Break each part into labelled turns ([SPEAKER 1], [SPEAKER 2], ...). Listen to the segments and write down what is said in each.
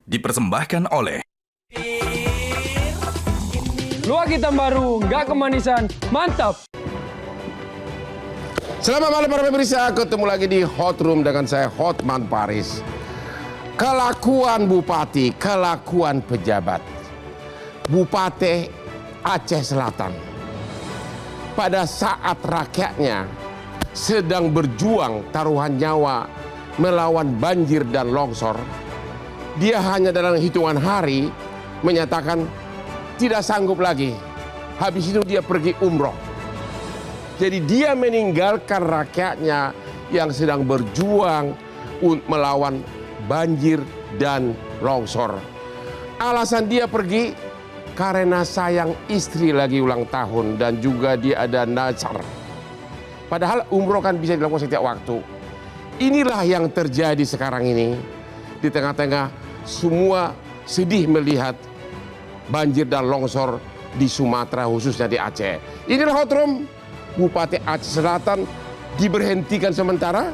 [SPEAKER 1] dipersembahkan oleh
[SPEAKER 2] Luwak hitam baru, nggak kemanisan, mantap.
[SPEAKER 3] Selamat malam para pemirsa, ketemu lagi di Hot Room dengan saya Hotman Paris. Kelakuan bupati, kelakuan pejabat. Bupati Aceh Selatan pada saat rakyatnya sedang berjuang taruhan nyawa melawan banjir dan longsor, dia hanya dalam hitungan hari menyatakan tidak sanggup lagi. Habis itu dia pergi umroh. Jadi dia meninggalkan rakyatnya yang sedang berjuang melawan banjir dan longsor. Alasan dia pergi karena sayang istri lagi ulang tahun dan juga dia ada nazar. Padahal umroh kan bisa dilakukan setiap waktu. Inilah yang terjadi sekarang ini. Di tengah-tengah semua sedih melihat banjir dan longsor di Sumatera, khususnya di Aceh. Inilah Hot Room. Bupati Aceh Selatan diberhentikan sementara.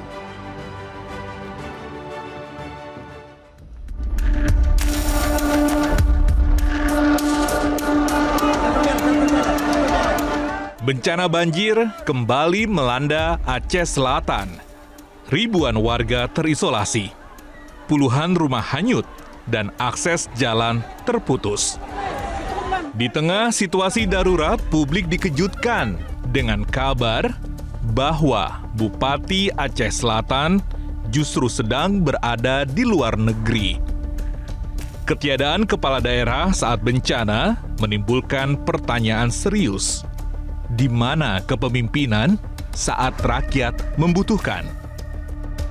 [SPEAKER 4] Bencana banjir kembali melanda Aceh Selatan. Ribuan warga terisolasi. Puluhan rumah hanyut dan akses jalan terputus. Di tengah situasi darurat, publik dikejutkan dengan kabar bahwa Bupati Aceh Selatan justru sedang berada di luar negeri. Ketiadaan kepala daerah saat bencana menimbulkan pertanyaan serius. Di mana kepemimpinan saat rakyat membutuhkan?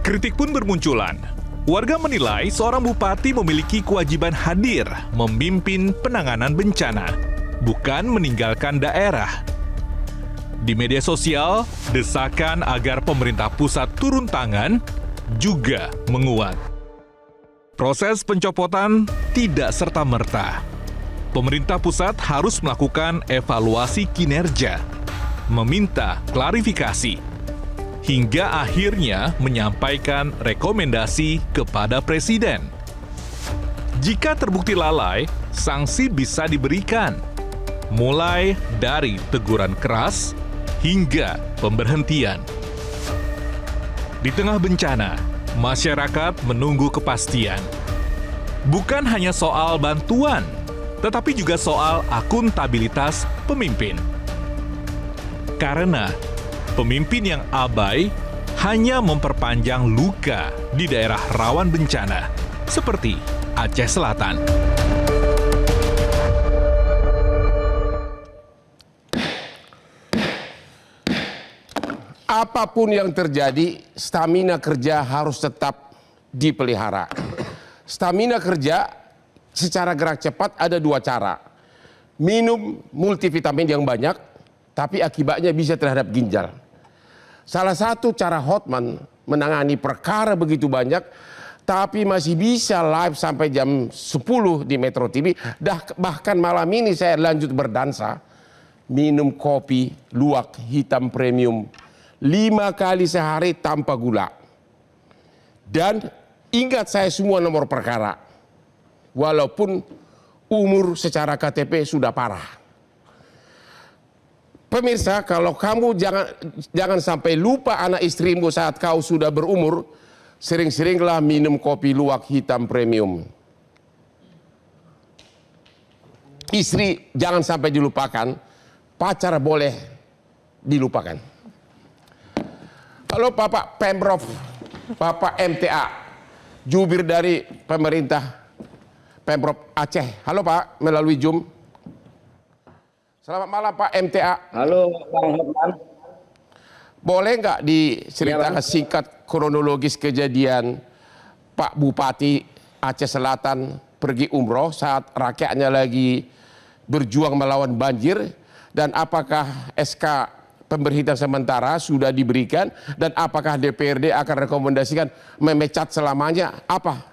[SPEAKER 4] Kritik pun bermunculan. Warga menilai seorang bupati memiliki kewajiban hadir memimpin penanganan bencana, bukan meninggalkan daerah. Di media sosial, desakan agar pemerintah pusat turun tangan juga menguat. Proses pencopotan tidak serta-merta. Pemerintah pusat harus melakukan evaluasi kinerja, meminta klarifikasi, hingga akhirnya menyampaikan rekomendasi kepada Presiden. Jika terbukti lalai, sanksi bisa diberikan, mulai dari teguran keras hingga pemberhentian. Di tengah bencana, masyarakat menunggu kepastian. Bukan hanya soal bantuan, tetapi juga soal akuntabilitas pemimpin. Karena pemimpin yang abai hanya memperpanjang luka di daerah rawan bencana, seperti Aceh Selatan.
[SPEAKER 3] Apapun yang terjadi, stamina kerja harus tetap dipelihara. Stamina kerja secara gerak cepat ada dua cara. Minum multivitamin yang banyak, tapi akibatnya bisa terhadap ginjal. Salah satu cara Hotman menangani perkara begitu banyak, tapi masih bisa live sampai jam 10 di Metro TV. Bahkan malam ini saya lanjut berdansa. Minum kopi luwak hitam premium 5 kali sehari tanpa gula. Dan ingat saya semua nomor perkara. Walaupun umur secara KTP sudah parah. Pemirsa, kalau kamu jangan sampai lupa anak istrimu saat kau sudah berumur, sering-seringlah minum kopi luwak hitam premium. Istri jangan sampai dilupakan, pacar boleh dilupakan. Halo Bapak Pemprov, Bapak MTA, jubir dari pemerintah Pemprov Aceh. Halo Pak, melalui Zoom. Selamat malam Pak MTA.
[SPEAKER 5] Halo Bang Hotman.
[SPEAKER 3] Boleh nggak diceritakan singkat kronologis kejadian Pak Bupati Aceh Selatan pergi umroh saat rakyatnya lagi berjuang melawan banjir, dan apakah SK pemberhentian sementara sudah diberikan, dan apakah DPRD akan rekomendasikan memecat selamanya? Apa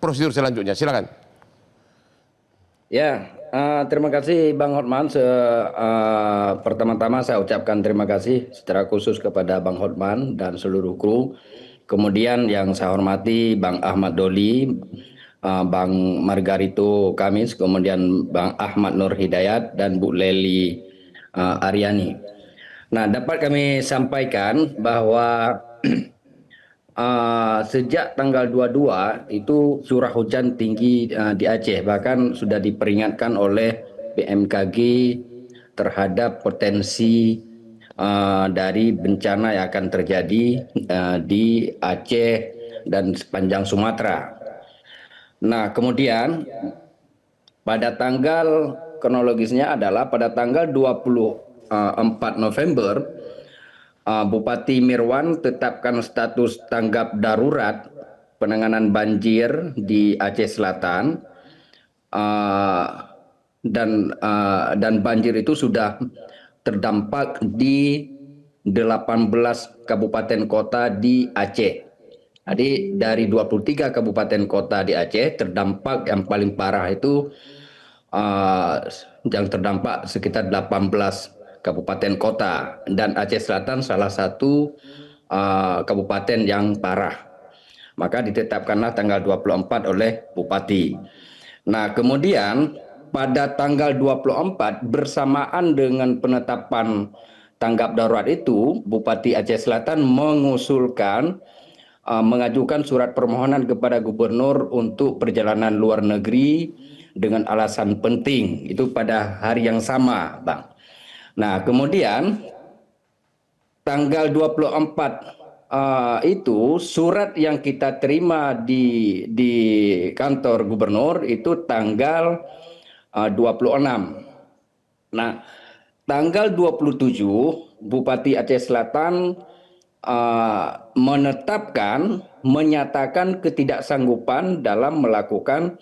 [SPEAKER 3] prosedur selanjutnya? Silakan.
[SPEAKER 5] Ya, terima kasih Bang Hotman. Pertama-tama saya ucapkan terima kasih secara khusus kepada Bang Hotman dan seluruh kru. Kemudian yang saya hormati Bang Ahmad Doli, Bang Margarito Kamis, kemudian Bang Ahmad Nur Hidayat dan Bu Leli Aryani. Nah, dapat kami sampaikan bahwa sejak tanggal 22 itu curah hujan tinggi di Aceh, bahkan sudah diperingatkan oleh BMKG terhadap potensi dari bencana yang akan terjadi di Aceh dan sepanjang Sumatera. Nah, kemudian pada tanggal kronologisnya adalah pada tanggal 24 November Bupati Mirwan tetapkan status tanggap darurat penanganan banjir di Aceh Selatan, dan banjir itu sudah terdampak di 18 kabupaten kota di Aceh. Jadi dari 23 kabupaten kota di Aceh, terdampak yang paling parah itu yang terdampak sekitar 18 kabupaten kota, dan Aceh Selatan salah satu kabupaten yang parah. Maka ditetapkanlah tanggal 24 oleh Bupati. Nah, kemudian pada tanggal 24 bersamaan dengan penetapan tanggap darurat itu, Bupati Aceh Selatan mengajukan surat permohonan kepada gubernur untuk perjalanan luar negeri dengan alasan penting. Itu pada hari yang sama, Bang. Nah, kemudian tanggal 24 itu surat yang kita terima di kantor gubernur itu tanggal 26. Nah, tanggal 27 Bupati Aceh Selatan menyatakan ketidaksanggupan dalam melakukan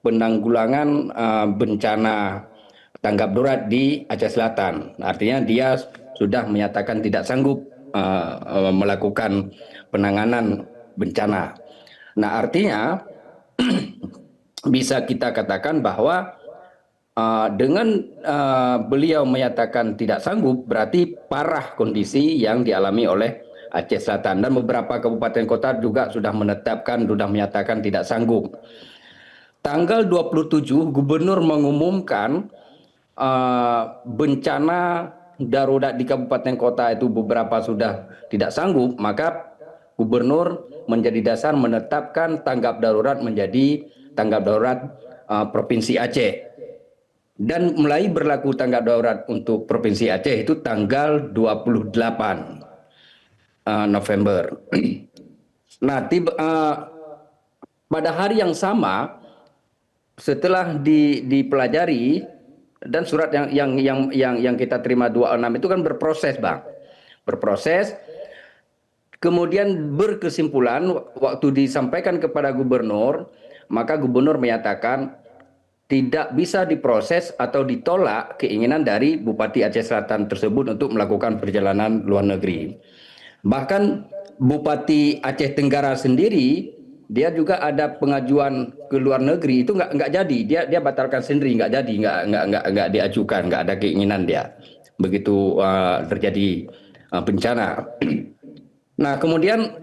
[SPEAKER 5] penanggulangan bencana tanggap darurat di Aceh Selatan. Artinya dia sudah menyatakan tidak sanggup melakukan penanganan bencana. Nah, artinya bisa kita katakan bahwa dengan beliau menyatakan tidak sanggup, berarti parah kondisi yang dialami oleh Aceh Selatan, dan beberapa kabupaten kota juga sudah menyatakan tidak sanggup. Tanggal 27 gubernur mengumumkan bencana darurat di kabupaten kota itu beberapa sudah tidak sanggup, maka gubernur menjadi dasar menetapkan tanggap darurat menjadi tanggap darurat Provinsi Aceh. Dan mulai berlaku tanggap darurat untuk Provinsi Aceh itu tanggal 28 November. Nah, pada hari yang sama setelah dipelajari, dan surat yang kita terima 26 itu kan berproses, Bang. Berproses. Kemudian berkesimpulan waktu disampaikan kepada gubernur, maka gubernur menyatakan tidak bisa diproses atau ditolak keinginan dari Bupati Aceh Selatan tersebut untuk melakukan perjalanan luar negeri. Bahkan Bupati Aceh Tenggara sendiri, dia juga ada pengajuan ke luar negeri, itu nggak jadi, dia batalkan sendiri, nggak jadi, nggak diajukan, nggak ada keinginan dia begitu terjadi bencana. Nah, kemudian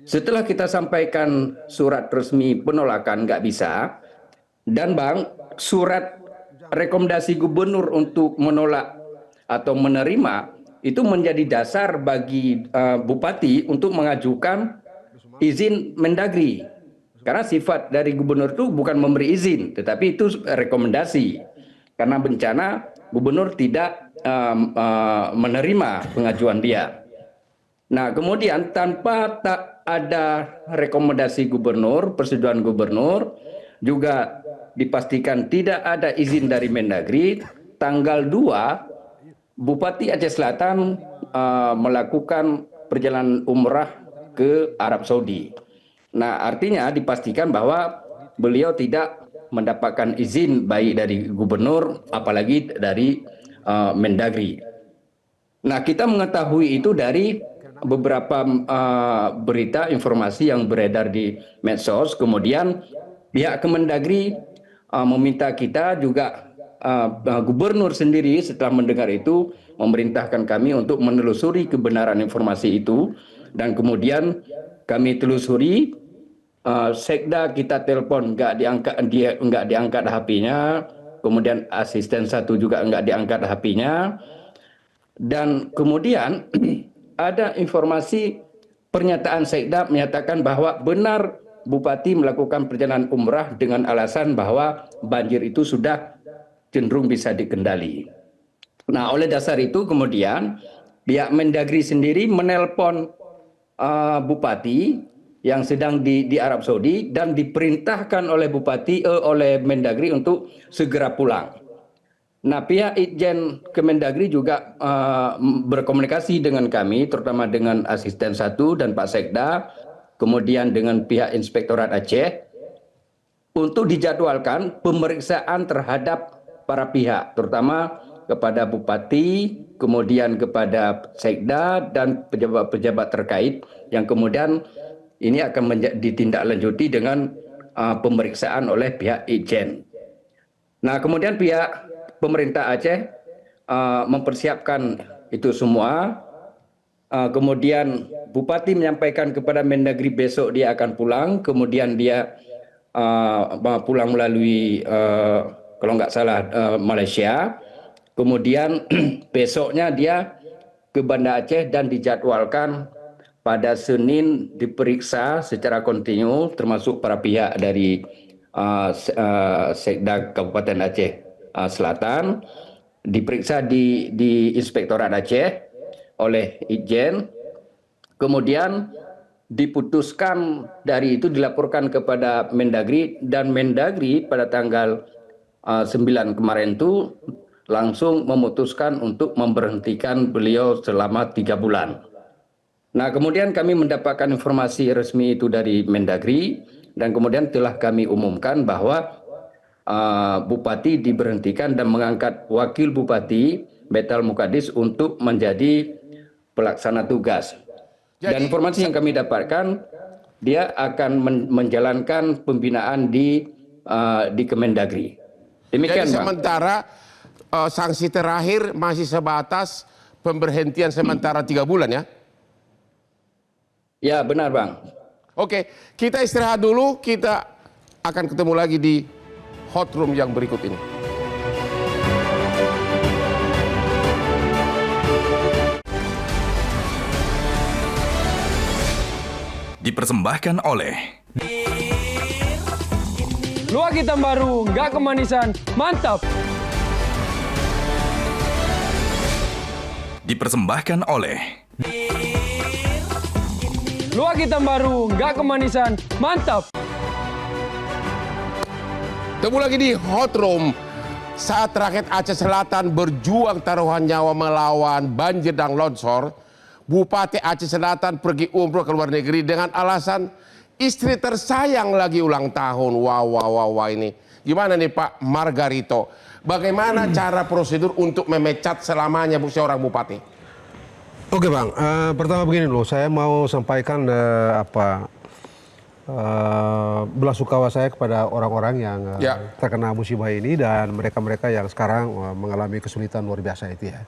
[SPEAKER 5] setelah kita sampaikan surat resmi penolakan nggak bisa, dan Bang, surat rekomendasi gubernur untuk menolak atau menerima itu menjadi dasar bagi bupati untuk mengajukan izin Mendagri. Karena sifat dari gubernur itu bukan memberi izin, tetapi itu rekomendasi. Karena bencana, gubernur tidak menerima pengajuan dia. Nah, kemudian tanpa tak ada rekomendasi gubernur, persetujuan gubernur, juga dipastikan tidak ada izin dari Mendagri, tanggal 2 Bupati Aceh Selatan melakukan perjalanan umrah ke Arab Saudi. Nah, artinya dipastikan bahwa beliau tidak mendapatkan izin baik dari gubernur apalagi dari Mendagri. Nah, kita mengetahui itu dari beberapa berita informasi yang beredar di medsos. Kemudian pihak Kemendagri meminta kita juga, gubernur sendiri setelah mendengar itu memerintahkan kami untuk menelusuri kebenaran informasi itu, dan kemudian kami telusuri Sekda kita telepon nggak diangkat HP-nya, kemudian asisten 1 juga nggak diangkat HP-nya, dan kemudian ada informasi pernyataan Sekda menyatakan bahwa benar Bupati melakukan perjalanan umrah dengan alasan bahwa banjir itu sudah cenderung bisa dikendali. Nah, oleh dasar itu kemudian pihak Mendagri sendiri menelpon Bupati yang sedang di Arab Saudi dan diperintahkan oleh oleh Mendagri untuk segera pulang. Nah, pihak Itjen Kemendagri juga berkomunikasi dengan kami, terutama dengan asisten 1 dan Pak Sekda, kemudian dengan pihak Inspektorat Aceh, untuk dijadwalkan pemeriksaan terhadap para pihak, terutama kepada Bupati, kemudian kepada Sekda dan pejabat-pejabat terkait, yang kemudian ini akan ditindaklanjuti dengan pemeriksaan oleh pihak Itjen. Nah, kemudian pihak pemerintah Aceh mempersiapkan itu semua. Kemudian Bupati menyampaikan kepada Mendagri besok dia akan pulang. Kemudian dia pulang melalui kalau nggak salah Malaysia. Kemudian besoknya dia ke Banda Aceh dan dijadwalkan pada Senin diperiksa secara kontinu, termasuk para pihak dari Sekda Kabupaten Aceh Selatan, diperiksa di Inspektorat Aceh oleh Itjen, kemudian diputuskan dari itu dilaporkan kepada Mendagri, dan Mendagri pada tanggal 9 kemarin itu langsung memutuskan untuk memberhentikan beliau selama 3 bulan. Nah, kemudian kami mendapatkan informasi resmi itu dari Mendagri, dan kemudian telah kami umumkan bahwa Bupati diberhentikan dan mengangkat Wakil Bupati Baitul Muqaddis untuk menjadi pelaksana tugas. Dan informasi yang kami dapatkan, dia akan menjalankan pembinaan di Kemendagri. Demikian,
[SPEAKER 3] jadi
[SPEAKER 5] Bang.
[SPEAKER 3] sementara sanksi terakhir masih sebatas pemberhentian sementara 3 bulan ya?
[SPEAKER 5] Ya, benar, Bang.
[SPEAKER 3] Oke, kita istirahat dulu, kita akan ketemu lagi di Hot Room yang berikut ini.
[SPEAKER 1] Dipersembahkan oleh
[SPEAKER 2] Luwak hitam baru, nggak kemanisan, mantap.
[SPEAKER 1] Dipersembahkan oleh
[SPEAKER 2] Luwak hitam baru, nggak kemanisan, mantap.
[SPEAKER 3] Ketemu lagi di Hot Room. Saat rakyat Aceh Selatan berjuang taruhan nyawa melawan banjir dan longsor, Bupati Aceh Selatan pergi umroh ke luar negeri dengan alasan istri tersayang lagi ulang tahun. Wah ini. Gimana nih Pak Margarito? Bagaimana cara prosedur untuk memecat selamanya seorang bupati?
[SPEAKER 6] Oke Bang, pertama begini loh, saya mau sampaikan belasungkawa saya kepada orang-orang yang terkena musibah ini dan mereka-mereka yang sekarang mengalami kesulitan luar biasa itu ya.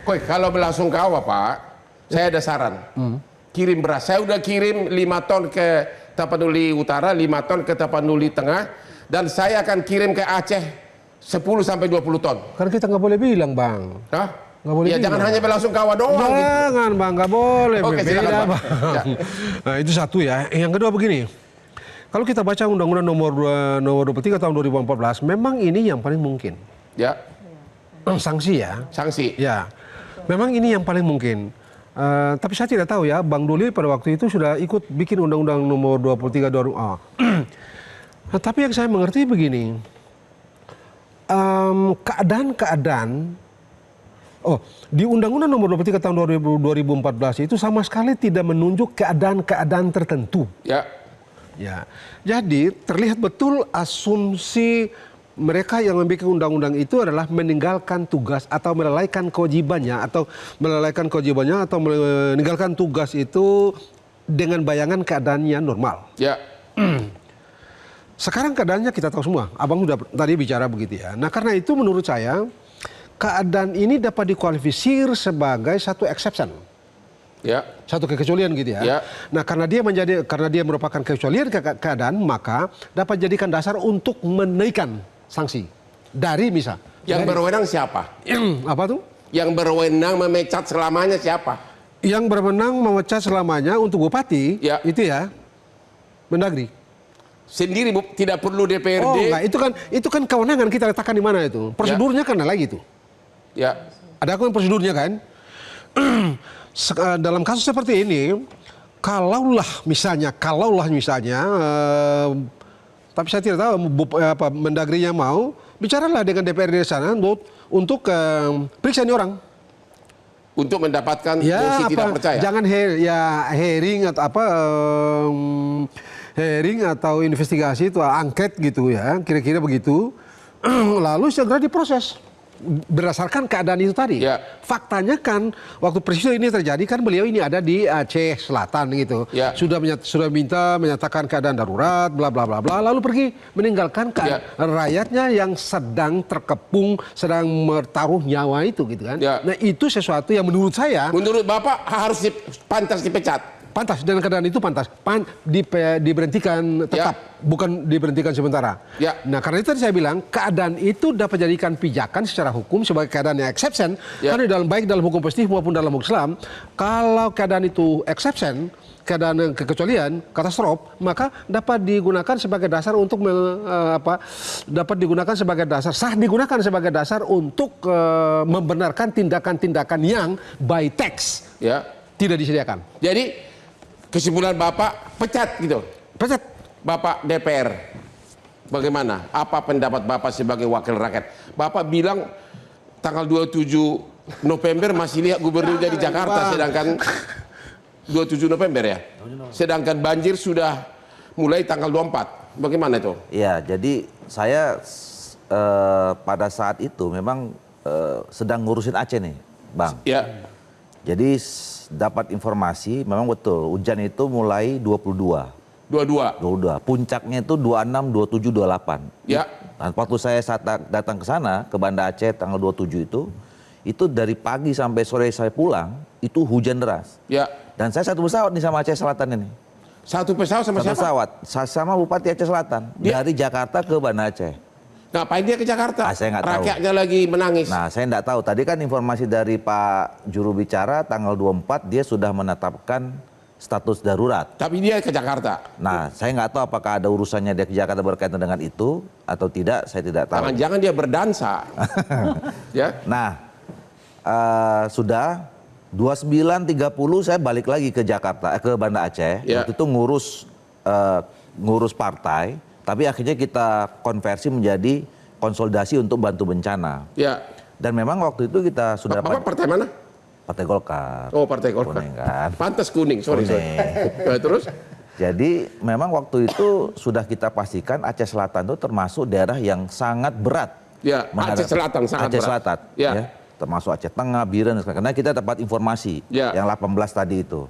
[SPEAKER 3] Koi, kalau belasungkawa Pak, saya ada saran. Kirim beras. Saya udah kirim 5 ton ke Tapanuli Utara, 5 ton ke Tapanuli Tengah, dan saya akan kirim ke Aceh 10 sampai 20 ton.
[SPEAKER 6] Kan kita nggak boleh bilang Bang.
[SPEAKER 3] Hah?
[SPEAKER 6] Nggak boleh
[SPEAKER 3] ya
[SPEAKER 6] bilang.
[SPEAKER 3] jangan hanya belasungkawa doang.
[SPEAKER 6] Jangan
[SPEAKER 3] gitu.
[SPEAKER 6] Bang, nggak boleh.
[SPEAKER 3] Oke,
[SPEAKER 6] beda
[SPEAKER 3] silakan,
[SPEAKER 6] Bang.
[SPEAKER 3] Bang. Ya.
[SPEAKER 6] Nah itu satu ya. Yang kedua begini. Kalau kita baca Undang-Undang nomor 23 tahun 2014, memang ini yang paling mungkin.
[SPEAKER 3] Ya.
[SPEAKER 6] Sanksi ya.
[SPEAKER 3] Sanksi.
[SPEAKER 6] Ya. Memang ini yang paling mungkin. Tapi saya tidak tahu ya, Bang Doli pada waktu itu sudah ikut bikin Undang-Undang nomor 23 nah, tapi yang saya mengerti begini, keadaan di Undang-Undang nomor 23 tahun 2014 itu sama sekali tidak menunjuk keadaan-keadaan tertentu.
[SPEAKER 3] Ya.
[SPEAKER 6] Ya, jadi terlihat betul asumsi mereka yang membuat undang-undang itu adalah meninggalkan tugas atau melalaikan kewajibannya atau meninggalkan tugas itu dengan bayangan keadaannya normal.
[SPEAKER 3] Ya.
[SPEAKER 6] Sekarang keadaannya kita tahu semua. Abang sudah tadi bicara begitu ya. Nah, karena itu menurut saya keadaan ini dapat dikualifikasi sebagai satu exception.
[SPEAKER 3] Ya.
[SPEAKER 6] Satu kekecualian gitu ya.
[SPEAKER 3] Ya.
[SPEAKER 6] Nah, karena dia merupakan kekecualian keadaan, maka dapat jadikan dasar untuk menaikkan sanksi. Dari misal.
[SPEAKER 3] Yang berwenang siapa?
[SPEAKER 6] Apa tuh?
[SPEAKER 3] Yang berwenang memecat selamanya siapa?
[SPEAKER 6] Yang berwenang memecat selamanya untuk bupati,
[SPEAKER 3] Ya.
[SPEAKER 6] itu ya, Mendagri.
[SPEAKER 3] Sendiri tidak perlu DPRD.
[SPEAKER 6] Oh enggak, itu kan kewenangan kita letakkan di mana itu. Prosedurnya kan lagi itu.
[SPEAKER 3] Ya.
[SPEAKER 6] Ada kan prosedurnya kan. Dalam kasus seperti ini, kalaulah misalnya, tapi saya tidak tahu Mendagrinya mau, bicaralah dengan DPRD di sana untuk periksa ini orang.
[SPEAKER 3] Untuk mendapatkan mosi tidak percaya.
[SPEAKER 6] Jangan hearing atau hearing atau investigasi itu angket gitu ya, kira-kira begitu. Lalu segera diproses berdasarkan keadaan itu tadi.
[SPEAKER 3] Ya.
[SPEAKER 6] Faktanya kan waktu peristiwa ini terjadi kan beliau ini ada di Aceh Selatan gitu.
[SPEAKER 3] Ya.
[SPEAKER 6] Sudah menyatakan keadaan darurat, bla bla bla bla, lalu pergi meninggalkan rakyatnya yang sedang terkepung, sedang bertaruh nyawa itu gitu kan.
[SPEAKER 3] Ya.
[SPEAKER 6] Nah, itu sesuatu yang menurut saya
[SPEAKER 3] Menurut Bapak harus pantas dipecat.
[SPEAKER 6] pantas, dan keadaan itu pantas diberhentikan tetap, bukan diberhentikan sementara.
[SPEAKER 3] Ya.
[SPEAKER 6] Nah, karena itu tadi saya bilang keadaan itu dapat jadikan pijakan secara hukum sebagai keadaan yang exception. Karena baik dalam hukum positif maupun dalam hukum Islam, kalau keadaan itu exception, keadaan kekecualian, katastrof, maka dapat digunakan sebagai dasar untuk digunakan sebagai dasar untuk membenarkan tindakan-tindakan yang by text tidak disediakan.
[SPEAKER 3] Jadi kesimpulan Bapak pecat gitu.
[SPEAKER 6] Pecat.
[SPEAKER 3] Bapak DPR. Bagaimana? Apa pendapat Bapak sebagai wakil rakyat? Bapak bilang tanggal 27 November masih lihat gubernurnya di Jakarta, sedangkan 27 November ya. Sedangkan banjir sudah mulai tanggal 24. Bagaimana itu?
[SPEAKER 7] Ya, jadi saya pada saat itu memang sedang ngurusin Aceh nih, Bang.
[SPEAKER 3] Ya.
[SPEAKER 7] Jadi dapat informasi memang betul hujan itu mulai 22. Puncaknya itu 26, 27, 28.
[SPEAKER 3] Ya.
[SPEAKER 7] Dan waktu saya saat datang ke sana ke Banda Aceh tanggal 27 itu dari pagi sampai sore saya pulang itu hujan deras.
[SPEAKER 3] Ya.
[SPEAKER 7] Dan saya satu pesawat nih sama Aceh Selatan ini.
[SPEAKER 3] Satu pesawat sama
[SPEAKER 7] Satu
[SPEAKER 3] siapa?
[SPEAKER 7] pesawat sama Bupati Aceh Selatan dari Jakarta ke Banda Aceh.
[SPEAKER 3] Ngapain dia ke Jakarta?
[SPEAKER 7] Saya nggak tahu.
[SPEAKER 3] Rakyatnya lagi menangis.
[SPEAKER 7] Nah, saya nggak tahu. Tadi kan informasi dari Pak Juru Bicara tanggal 24 dia sudah menetapkan status darurat.
[SPEAKER 3] Tapi dia ke Jakarta.
[SPEAKER 7] Nah, saya nggak tahu apakah ada urusannya dia ke Jakarta berkaitan dengan itu atau tidak. Saya tidak tahu.
[SPEAKER 3] Jangan-jangan dia berdansa. Ya.
[SPEAKER 7] Nah, sudah 29.30 saya balik lagi ke Jakarta, ke Banda Aceh.
[SPEAKER 3] Ya.
[SPEAKER 7] Waktu itu ngurus partai. Tapi akhirnya kita konversi menjadi konsolidasi untuk bantu bencana.
[SPEAKER 3] Ya.
[SPEAKER 7] Dan memang waktu itu kita sudah
[SPEAKER 3] Bapak partai mana?
[SPEAKER 7] Partai Golkar.
[SPEAKER 3] Oh, Partai Golkar.
[SPEAKER 7] Kuning kan.
[SPEAKER 3] Pantas kuning, sorry. Terus?
[SPEAKER 7] Jadi memang waktu itu sudah kita pastikan Aceh Selatan itu termasuk daerah yang sangat berat.
[SPEAKER 3] Ya, Aceh Selatan sangat
[SPEAKER 7] Aceh
[SPEAKER 3] berat.
[SPEAKER 7] Selatan.
[SPEAKER 3] Ya.
[SPEAKER 7] Termasuk Aceh Tengah, Biren, karena kita dapat informasi yang 18 tadi itu.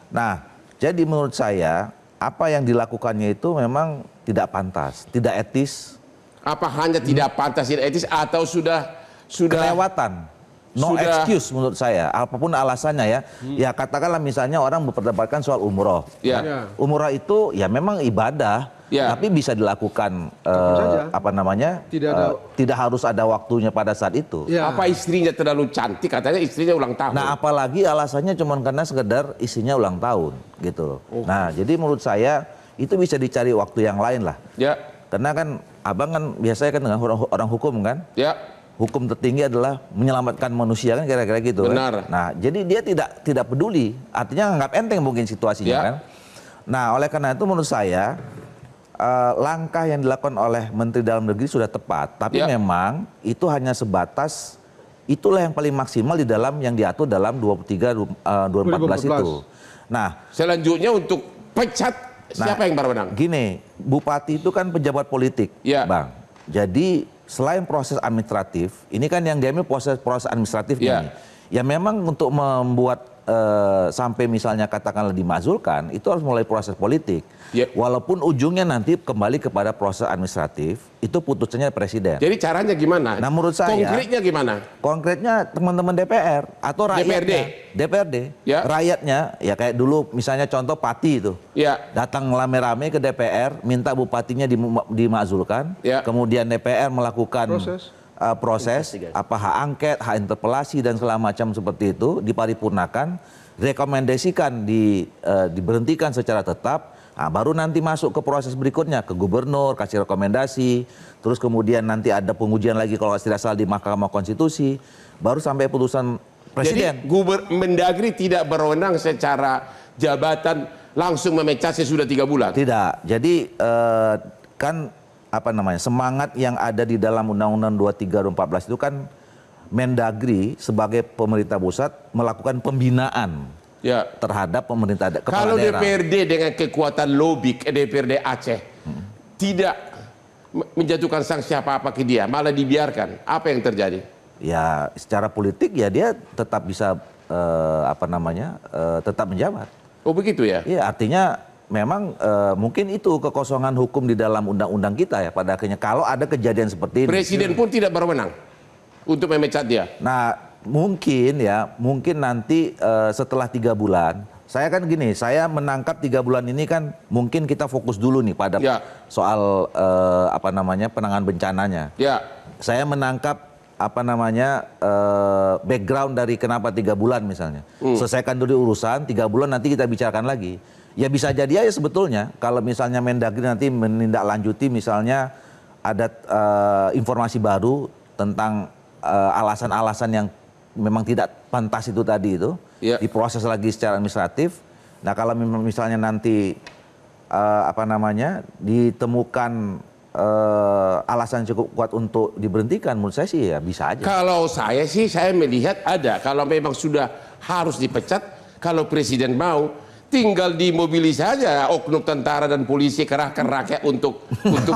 [SPEAKER 7] Nah, jadi menurut saya apa yang dilakukannya itu memang tidak pantas, tidak etis.
[SPEAKER 3] Apa hanya tidak pantas, tidak etis atau sudah
[SPEAKER 7] kelewatan? No excuse menurut saya, apapun alasannya ya. Ya katakanlah misalnya orang memperdebatkan soal umroh.
[SPEAKER 3] Ya.
[SPEAKER 7] Umroh itu ya memang ibadah, tapi bisa dilakukan tidak harus ada waktunya pada saat itu.
[SPEAKER 3] Ya. Apa istrinya terlalu cantik, katanya istrinya ulang tahun.
[SPEAKER 7] Nah, apalagi alasannya cuma karena sekedar istrinya ulang tahun gitu. Nah, jadi menurut saya itu bisa dicari waktu yang lain lah. Ya. Karena kan abang kan biasanya kan dengan orang hukum kan. Ya. Hukum tertinggi adalah menyelamatkan manusia kan kira-kira gitu.
[SPEAKER 3] Benar.
[SPEAKER 7] Kan? Nah, jadi dia tidak peduli. Artinya anggap enteng mungkin situasinya kan. Nah, oleh karena itu menurut saya langkah yang dilakukan oleh Menteri Dalam Negeri sudah tepat. Tapi memang itu hanya sebatas itulah yang paling maksimal di dalam yang diatur dalam 2014 itu. Nah,
[SPEAKER 3] selanjutnya untuk pecat siapa yang berwenang?
[SPEAKER 7] Gini, bupati itu kan pejabat politik, Bang. Jadi selain proses administratif, ini kan yang diambil proses administratif ini. Ya memang untuk membuat sampai misalnya katakanlah dimakzulkan, itu harus mulai proses politik.
[SPEAKER 3] Ya.
[SPEAKER 7] Walaupun ujungnya nanti kembali kepada proses administratif, itu putusannya presiden.
[SPEAKER 3] Jadi caranya gimana?
[SPEAKER 7] Nah, menurut saya
[SPEAKER 3] konkretnya gimana?
[SPEAKER 7] Konkretnya teman-teman DPR atau rakyatnya, DPRD,
[SPEAKER 3] Ya.
[SPEAKER 7] rakyatnya ya kayak dulu misalnya contoh Pati itu,
[SPEAKER 3] Ya.
[SPEAKER 7] datang rame-rame ke DPR, minta bupatinya dimakzulkan,
[SPEAKER 3] Ya.
[SPEAKER 7] kemudian DPR melakukan proses apa hak angket, hak interpelasi dan segala macam seperti itu diparipurnakan, rekomendasikan diberhentikan secara tetap. Nah, baru nanti masuk ke proses berikutnya ke gubernur, kasih rekomendasi, terus kemudian nanti ada pengujian lagi kalau tidak salah di Mahkamah Konstitusi, baru sampai putusan presiden.
[SPEAKER 3] Jadi Mendagri tidak berwenang secara jabatan langsung memecat sesudah 3 bulan.
[SPEAKER 7] Tidak. Jadi kan apa namanya, semangat yang ada di dalam Undang-Undang 23 2014 itu kan Mendagri sebagai pemerintah pusat melakukan pembinaan
[SPEAKER 3] Ya.
[SPEAKER 7] terhadap pemerintah kepala
[SPEAKER 3] Kalau
[SPEAKER 7] daerah.
[SPEAKER 3] DPRD dengan kekuatan lobby DPRD Aceh tidak menjatuhkan sanksi apa-apa ke dia, malah dibiarkan, apa yang terjadi?
[SPEAKER 7] Ya secara politik ya dia tetap bisa tetap menjabat.
[SPEAKER 3] Oh begitu ya?
[SPEAKER 7] Iya, artinya memang mungkin itu kekosongan hukum di dalam undang-undang kita ya pada akhirnya kalau ada kejadian seperti ini.
[SPEAKER 3] Presiden pun tidak berwenang untuk memecat dia.
[SPEAKER 7] Nah mungkin nanti setelah 3 bulan, saya kan gini, saya menangkap 3 bulan ini kan mungkin kita fokus dulu nih pada
[SPEAKER 3] Ya.
[SPEAKER 7] soal penanganan bencananya.
[SPEAKER 3] Ya.
[SPEAKER 7] Saya menangkap background dari kenapa 3 bulan misalnya. Selesaikan dulu urusan, 3 bulan nanti kita bicarakan lagi. Ya bisa jadi aja sebetulnya kalau misalnya Mendagri nanti menindaklanjuti misalnya ada informasi baru tentang alasan-alasan yang memang tidak pantas itu tadi itu,
[SPEAKER 3] Ya.
[SPEAKER 7] diproses lagi secara administratif. Nah kalau misalnya nanti ditemukan alasan cukup kuat untuk diberhentikan, menurut saya sih ya bisa aja.
[SPEAKER 3] Kalau saya melihat ada, kalau memang sudah harus dipecat, kalau presiden mau, tinggal dimobilisasi saja oknum tentara dan polisi, kerahkan rakyat untuk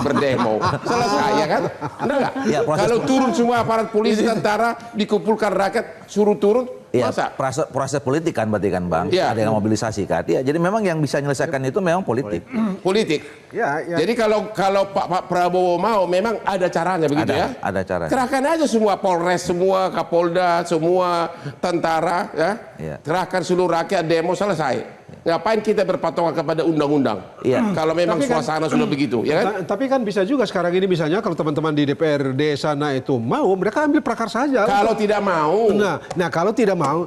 [SPEAKER 3] berdemo. Selesai ya kan? Benar nggak?
[SPEAKER 7] Ya,
[SPEAKER 3] Kalau turun semua aparat polisi tentara, dikumpulkan rakyat, suruh turun,
[SPEAKER 7] Ya,
[SPEAKER 3] masa?
[SPEAKER 7] proses politik kan berarti kan Bang,
[SPEAKER 3] Ya.
[SPEAKER 7] ada yang mobilisasi kan. Ya, jadi memang yang bisa menyelesaikan itu memang politik.
[SPEAKER 3] Politik.
[SPEAKER 6] Ya.
[SPEAKER 3] Jadi kalau Pak Prabowo mau, memang ada caranya begitu ya?
[SPEAKER 7] Ada caranya.
[SPEAKER 3] Kerahkan aja semua Polres, semua Kapolda, semua tentara, ya.
[SPEAKER 7] Iya.
[SPEAKER 3] Kerahkan seluruh rakyat demo, selesai. Ngapain kita berpatokan kepada undang-undang?
[SPEAKER 7] Iya.
[SPEAKER 3] Kalau memang
[SPEAKER 6] Tapi kan-
[SPEAKER 3] suasana sudah begitu, ya kan?
[SPEAKER 6] Tapi kan bisa juga sekarang ini misalnya kalau teman-teman di DPRD sana itu mau, mereka ambil prakarsa saja.
[SPEAKER 3] Kalau tidak mau,
[SPEAKER 6] Nah kalau tidak mau,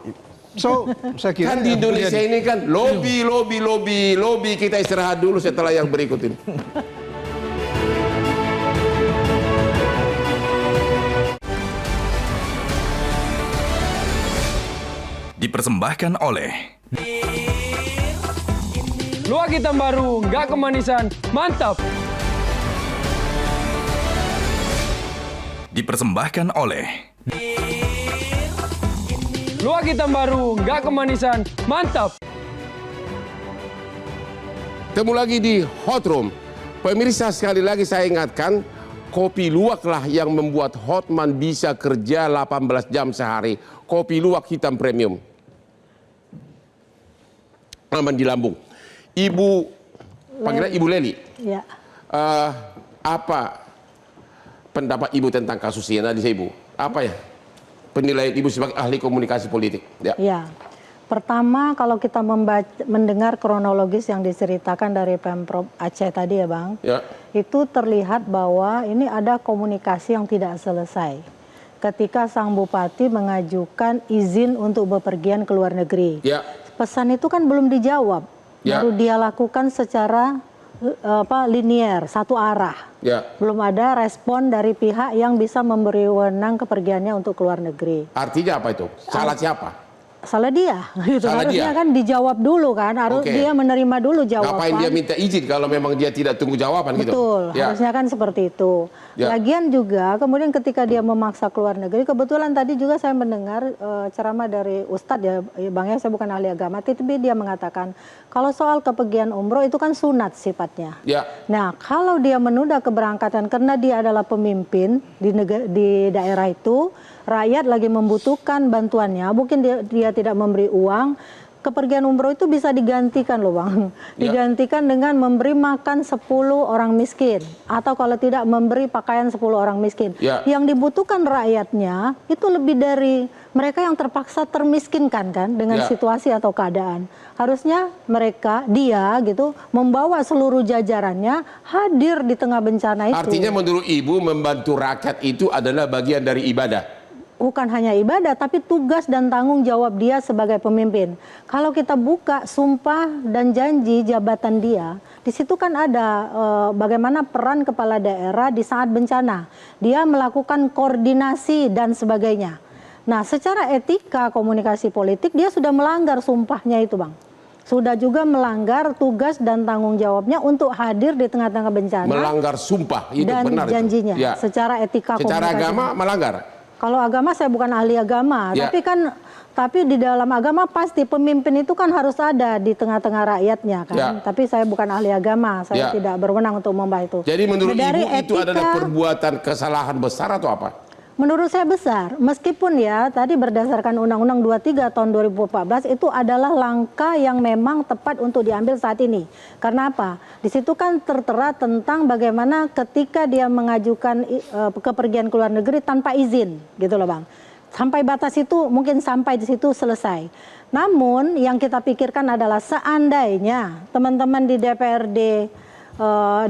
[SPEAKER 6] saya kira
[SPEAKER 3] kan di Indonesia ini kan lobby. Kita istirahat dulu setelah yang berikut ini.
[SPEAKER 1] Dipersembahkan oleh
[SPEAKER 2] Luwak hitam baru, nggak kemanisan, mantap.
[SPEAKER 1] Dipersembahkan oleh
[SPEAKER 2] Luwak hitam baru, nggak kemanisan, mantap.
[SPEAKER 3] Ketemu lagi di Hot Room. Pemirsa, sekali lagi saya ingatkan, kopi luwaklah yang membuat Hotman bisa kerja 18 jam sehari. Kopi luwak hitam premium. Aman di lambung. Ibu, panggilan Ibu Leli.
[SPEAKER 8] Ya.
[SPEAKER 3] Apa pendapat Ibu tentang kasus ini? Tadi Ibu, apa ya penilaian Ibu sebagai ahli komunikasi politik? Ya.
[SPEAKER 8] Ya. Pertama, kalau kita mendengar kronologis yang diceritakan dari Pemprov Aceh tadi ya Bang,
[SPEAKER 3] Ya.
[SPEAKER 8] itu terlihat bahwa ini ada komunikasi yang tidak selesai. Ketika sang bupati mengajukan izin untuk bepergian ke luar negeri.
[SPEAKER 3] Ya.
[SPEAKER 8] Pesan itu kan belum dijawab,
[SPEAKER 3] Ya.
[SPEAKER 8] baru dia lakukan secara linier, satu arah.
[SPEAKER 3] Ya.
[SPEAKER 8] Belum ada respon dari pihak yang bisa memberi wewenang kepergiannya untuk keluar negeri.
[SPEAKER 3] Artinya apa itu? Salah siapa?
[SPEAKER 8] Salah dia, gitu.
[SPEAKER 3] Salah
[SPEAKER 8] Harusnya
[SPEAKER 3] dia.
[SPEAKER 8] kan dijawab dulu kan, harus
[SPEAKER 3] Oke.
[SPEAKER 8] dia menerima dulu jawaban.
[SPEAKER 3] Ngapain dia minta izin kalau memang dia tidak tunggu jawaban gitu?
[SPEAKER 8] Betul,
[SPEAKER 3] Ya.
[SPEAKER 8] harusnya kan seperti itu.
[SPEAKER 3] Ya.
[SPEAKER 8] Lagian juga kemudian ketika dia memaksa keluar negeri, kebetulan tadi juga saya mendengar ceramah dari Ustadz ya, Bang ya, saya bukan ahli agama, tapi dia mengatakan kalau soal kepergian umroh itu kan sunat sifatnya.
[SPEAKER 3] Ya.
[SPEAKER 8] Nah, kalau dia menunda keberangkatan karena dia adalah pemimpin di daerah itu, rakyat lagi membutuhkan bantuannya, mungkin dia tidak memberi uang. Kepergian umroh itu bisa digantikan loh Bang. Digantikan dengan memberi makan 10 orang miskin. Atau kalau tidak memberi pakaian 10 orang miskin. Yang dibutuhkan rakyatnya itu lebih dari mereka yang terpaksa termiskinkan kan dengan situasi atau keadaan. Harusnya dia gitu membawa seluruh jajarannya hadir di tengah bencana itu.
[SPEAKER 3] Artinya menurut Ibu membantu rakyat itu adalah bagian dari ibadah.
[SPEAKER 8] Bukan hanya ibadah, tapi tugas dan tanggung jawab dia sebagai pemimpin. Kalau kita buka sumpah dan janji jabatan dia, di situ kan ada bagaimana peran kepala daerah di saat bencana. Dia melakukan koordinasi dan sebagainya. Nah, secara etika komunikasi politik dia sudah melanggar sumpahnya itu, Bang. Sudah juga melanggar tugas dan tanggung jawabnya untuk hadir di tengah-tengah bencana.
[SPEAKER 3] Melanggar sumpah, itu
[SPEAKER 8] dan
[SPEAKER 3] benar.
[SPEAKER 8] Janjinya,
[SPEAKER 3] Ya.
[SPEAKER 8] secara etika komunikasi.
[SPEAKER 3] Secara agama melanggar.
[SPEAKER 8] Kalau agama saya bukan ahli agama, tapi di dalam agama pasti pemimpin itu kan harus ada di tengah-tengah rakyatnya kan. Tapi saya bukan ahli agama, saya tidak berwenang untuk membahas itu.
[SPEAKER 3] Jadi menurut
[SPEAKER 8] dari
[SPEAKER 3] Ibu itu adalah perbuatan kesalahan besar atau apa?
[SPEAKER 8] Menurut saya besar, meskipun ya tadi berdasarkan Undang-Undang 23 tahun 2014 itu adalah langkah yang memang tepat untuk diambil saat ini. Karena apa? Di situ kan tertera tentang bagaimana ketika dia mengajukan kepergian ke luar negeri tanpa izin, gitu loh Bang. Sampai batas itu mungkin sampai di situ selesai. Namun yang kita pikirkan adalah seandainya teman-teman di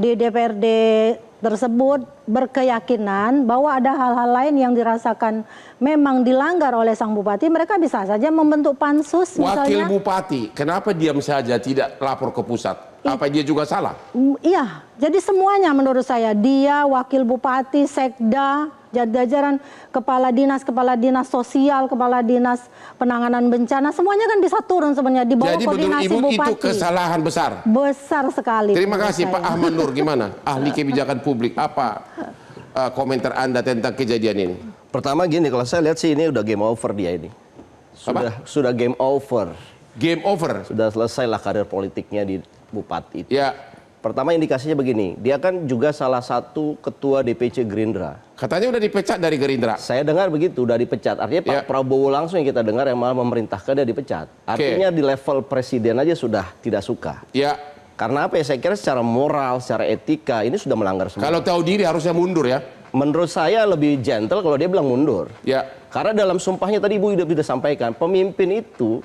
[SPEAKER 8] DPRD tersebut berkeyakinan bahwa ada hal-hal lain yang dirasakan memang dilanggar oleh sang bupati, mereka bisa saja membentuk pansus misalnya.
[SPEAKER 3] Wakil bupati, kenapa diam saja tidak lapor ke pusat? Apa dia juga salah?
[SPEAKER 8] Iya, jadi semuanya menurut saya, dia, wakil bupati, sekda, jajaran kepala dinas sosial, kepala dinas penanganan bencana, semuanya kan bisa turun sebenarnya di bawah koordinasi
[SPEAKER 3] Ibu
[SPEAKER 8] bupati.
[SPEAKER 3] Itu kesalahan besar.
[SPEAKER 8] Besar sekali.
[SPEAKER 3] Terima kasih Pak Ahmad Nur, gimana? Ahli kebijakan publik, apa komentar Anda tentang kejadian ini?
[SPEAKER 9] Pertama gini, kalau saya lihat sih ini udah game over dia ini. Sudah game over.
[SPEAKER 3] Game over?
[SPEAKER 9] Sudah selesai lah karir politiknya di bupati itu.
[SPEAKER 3] Ya.
[SPEAKER 9] Pertama indikasinya begini, dia kan juga salah satu ketua DPC Gerindra.
[SPEAKER 3] Katanya udah dipecat dari Gerindra.
[SPEAKER 9] Saya dengar begitu, udah dipecat. Artinya Pak Prabowo langsung yang kita dengar yang malah memerintahkan dia dipecat. Artinya di level presiden aja sudah tidak suka.
[SPEAKER 3] Ya.
[SPEAKER 9] Karena apa ya, saya kira secara moral, secara etika ini sudah melanggar semua.
[SPEAKER 3] Kalau tahu diri harusnya mundur ya.
[SPEAKER 9] Menurut saya lebih gentle kalau dia bilang mundur.
[SPEAKER 3] Ya.
[SPEAKER 9] Karena dalam sumpahnya tadi Ibu sudah sampaikan, pemimpin itu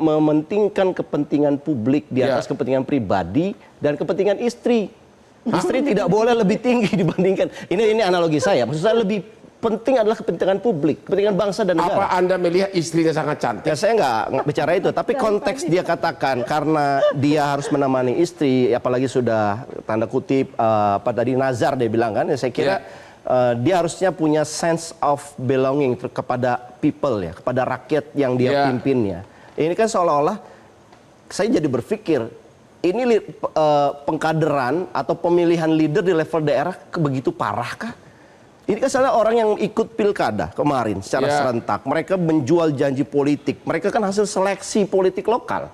[SPEAKER 9] mementingkan kepentingan publik di atas kepentingan pribadi dan kepentingan istri. Istri tidak boleh lebih tinggi dibandingkan. Ini analogi saya. Maksud saya lebih penting adalah kepentingan publik, kepentingan bangsa dan negara.
[SPEAKER 3] Apa Anda melihat istrinya sangat cantik?
[SPEAKER 9] Ya saya nggak bicara itu, tapi konteks dia katakan karena dia harus menemani istri, apalagi sudah tanda kutip nazar dia bilang kan, ya saya kira dia harusnya punya sense of belonging kepada people ya, kepada rakyat yang dia pimpinnya. Ini kan seolah-olah saya jadi berpikir ini pengkaderan atau pemilihan leader di level daerah begitu parah kah? Ini kan salah orang yang ikut pilkada kemarin secara serentak. Mereka menjual janji politik. Mereka kan hasil seleksi politik lokal.